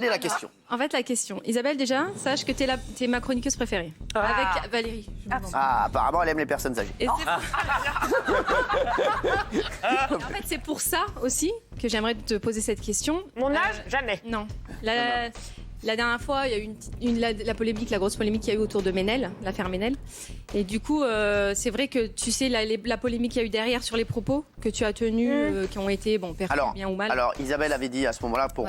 Quelle est la question? En fait, la question. Isabelle, déjà, sache que t'es ma chroniqueuse préférée. Avec Valérie. Apparemment, elle aime les personnes âgées. Et en fait, c'est pour ça aussi que j'aimerais te poser cette question. Mon âge, jamais. Non. La dernière fois, il y a eu la polémique, la grosse polémique qu'il y a eu autour de Ménel, l'affaire Ménel. Et du coup, c'est vrai que tu sais la polémique qu'il y a eu derrière sur les propos que tu as tenus, qui ont été perçus bien ou mal. Alors, Isabelle avait dit à ce moment-là, pour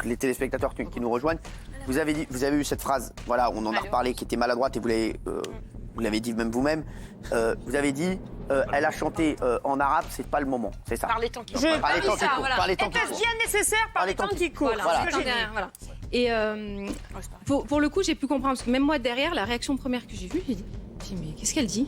les téléspectateurs qui nous rejoignent, vous avez eu cette phrase, voilà, on en a reparlé, qui était maladroite et vous l'avez dit même vous-même. Vous avez dit, elle a chanté en arabe, c'est pas le moment, c'est ça? Par les temps qui courent. Était-ce bien nécessaire par les temps qui courent? Voilà. Et pour le coup, j'ai pu comprendre, parce que même moi, derrière, la réaction première que j'ai vue, j'ai dit, mais qu'est-ce qu'elle dit?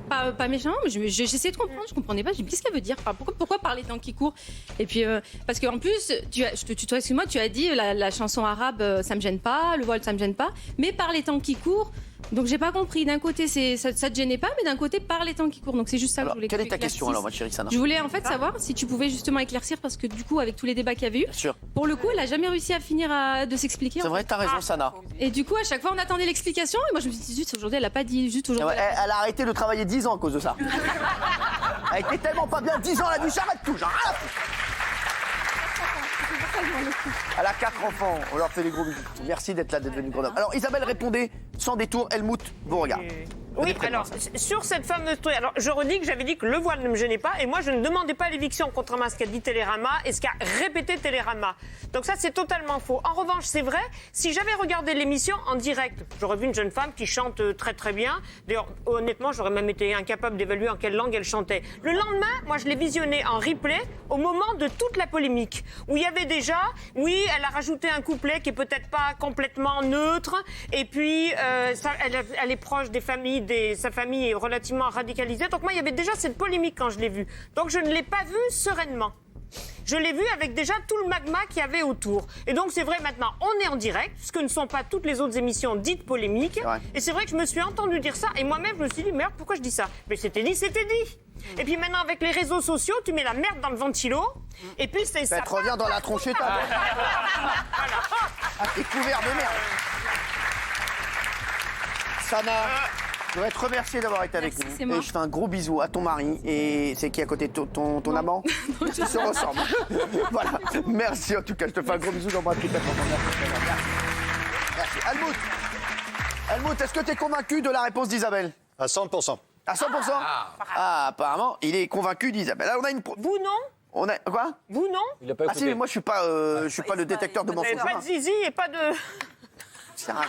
Pas méchant, mais j'essayais de comprendre, je comprenais pas, je dis, qu'est-ce qu'elle veut dire? Pourquoi par les temps qui courent? Et puis, parce qu'en plus, excuse-moi, tu as dit, la chanson arabe, ça me gêne pas, le voile, ça me gêne pas, mais par les temps qui courent, donc j'ai pas compris. D'un côté, ça te gênait pas, mais d'un côté, par les temps qui courent. Donc c'est juste ça que je voulais. Quelle est ta question alors, ma chérie Sana? Je voulais en fait savoir si tu pouvais justement éclaircir, parce que du coup, avec tous les débats qu'il y avait eu, pour le coup, elle a jamais réussi à finir de s'expliquer. C'est vrai, t'as raison, Sana. Et du coup, à chaque fois, on attendait l'explication, et moi je me suis dit, zut, aujourd'hui, elle a pas dit, juste aujourd'hui. Elle a arrêté de travailler 10 ans à cause de ça. Elle était tellement pas bien, 10 ans, elle a dit, j'arrête tout, j'arrête. Elle a 4 enfants, on leur fait des gros bisous. Merci d'être là, d'être venu Grenoble. Alors Isabelle répondait sans détour, Helmut vous regarde. Oui, alors, sur cette fameuse truc, alors je redis que j'avais dit que le voile ne me gênait pas et moi je ne demandais pas l'éviction, contrairement à ce qu'a dit Télérama et ce qu'a répété Télérama. Donc ça c'est totalement faux. En revanche, c'est vrai, si j'avais regardé l'émission en direct, j'aurais vu une jeune femme qui chante très très bien. D'ailleurs, honnêtement, j'aurais même été incapable d'évaluer en quelle langue elle chantait. Le lendemain, moi je l'ai visionnée en replay au moment de toute la polémique, où il y avait déjà, oui, elle a rajouté un couplet qui est peut-être pas complètement neutre, et puis elle est proche des familles, sa famille est relativement radicalisée. Donc moi, il y avait déjà cette polémique quand je l'ai vue. Donc je ne l'ai pas vue sereinement. Je l'ai vue avec déjà tout le magma qu'il y avait autour. Et donc c'est vrai, maintenant, on est en direct, ce que ne sont pas toutes les autres émissions dites polémiques. Et c'est vrai que je me suis entendue dire ça, et moi-même, je me suis dit, merde, pourquoi je dis ça? Mais c'était dit, c'était dit. Et puis maintenant, avec les réseaux sociaux, tu mets la merde dans le ventilo, et puis c'est ça. Elle te revient dans la tronchette. Ah, t'es couvert de merde. Sana, je voudrais te remercier d'avoir été avec nous. Et je fais un gros bisou à ton mari. Et c'est qui à côté de ton amant? Ils se ressemblent. Voilà. Merci en tout cas. Je te fais un gros bisou. J'embrasse toute ta famille. Merci. Helmut, est-ce que tu es convaincu de la réponse d'Isabelle? À 100%. À 100%? Apparemment, il est convaincu d'Isabelle. Alors, on a une... Vous, non? Quoi? Vous, non? Il a pas écouté. Si, mais moi, je suis pas le détecteur de mensonges. Pas de zizi et pas de... C'est un...